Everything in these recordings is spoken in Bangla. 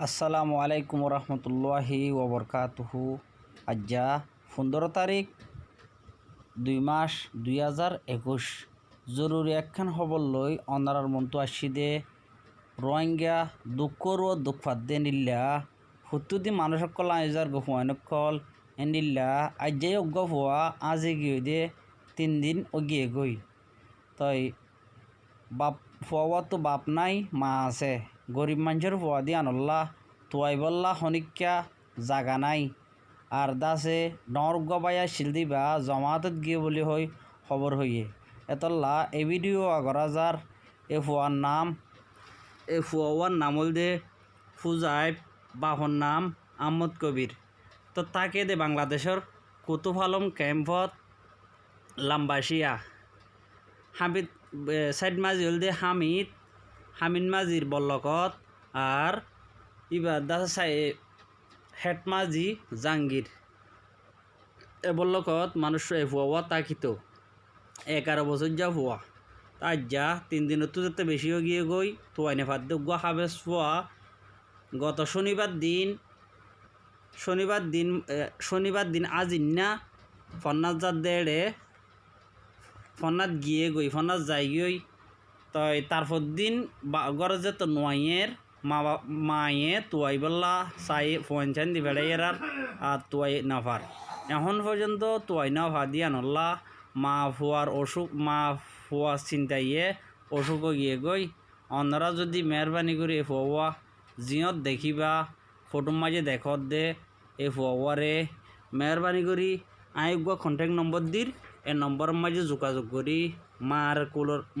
আসসালামু আলাইকুম রহমতুল্লাহি ওবরকাতুহু। আজ্জা 15 তারিখ 2 মাস 2021 জরুরি একখান খবর লই অনারার মন্তু আসিদে রোহিঙ্গা দুঃখর ও দুঃখাদ্দে নিল্লা হুতুদি মানুষ সকল আইজার গফুয়ানকল এনিল্লা আজ্জাই অজ্ঞ হওয়া আজে গিয়ে দে 3 দিন অগিয়ে গই তাই বাপ ফুয়া তো বাপ নাই মা আছে গরিব মানুষের ফুয়া দি আনল্লা তোয়াইবল্লা হনিকা জাগা নাই আর দাসে ডর গবাইয়া শিল দিবা জমাতত গিয়ে বলি হই খবর হইয়ে এতল্লা এই ভিডিও আগরা যার এ ফুয়ার নাম হল দে ফুজাইব বাহর নাম আহমদ কবির। তো তাকে দে বাংলাদেশের কুতুব আলম ক্যাম্পত লাম্বাসিয়া হামিদ সাইড মাঝি হল দে হামিদ মাঝির বল্লকত আর ইবার দাসাই হেড মাঝি জাঙ্গির এ বল্লকত মানুষ ফুয়া তাকিত 11 বছর যা ফুয়া তার যা 3 দিনের তো যেতে বেশিও গিয়ে গই তো আইনে ফাদ্য গুয়া হাবেস ফুয়া গত শনিবার দিন আজিন্না ফন্নাত যার দেড়ে ফন্নাত গিয়ে গই ফন্নাত যাই গই তই তারপর দিন গড়ে যে তো নোয়াইয়ের মায়ে তুয়াই বললা চাই ফোন চান দি বেড়াইয়ের আর তুয়াই নাফার এখন পর্যন্ত তুয়াই নাফা দিয়া নল্লা মা ফুয়া চিন্তাইয়ে অসুখ গিয়ে গই অন্যরা যদি মেহরবানি করে ফুয়া জিয়ত দেখিবা ফটো মাঝে দেখত দে এ ফুয়ারে মেহরবানি করি আইগুয়া কন্ট্যাক্ট নম্বর দির এ নম্বরের মাঝে যোগাযোগ করি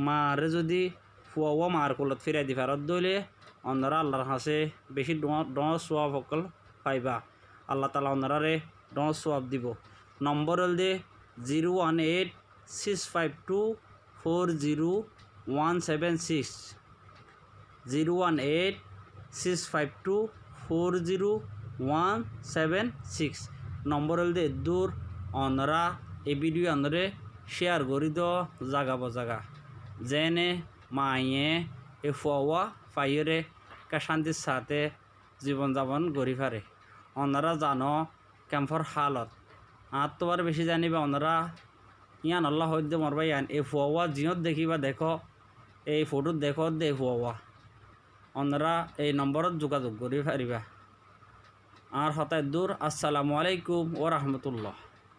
মারে যদি ফুয়া মার কোলত ফিরাই দি ফেরত দইলে অন্যরা আল্লাহর হাসে বেশি ডর সোয়াব সকল পাইবা আল্লাহ তালা অন্যরারে ডর সোয়াব দিব। নম্বর হল দে 018-652-40176 018-652-40176 নম্বর হল দে দূর অন্যরা এই ভিডিও অন্যরে শেয়ার করি তো জাগা যেনে মায়ে এ ফুয়া ফাইরে কা শান্তির সাথে জীবনযাপন করি পারে অন্যরা জানো ক্যাম্পর হালত আর তোমার বেশি জানিবা অন্যরা ইয়ান আল্লাহ হইতে মরবা ইয়ান এই ফুয়া জিয়ত দেখিবা দেখো এই ফটো দেখো দে ফুয়া অন্যরা এই নম্বরত যোগাযোগ করি পারিবা আর হতায় দূর। আসসালামু আলাইকুম ও রহমতুল্লাহ।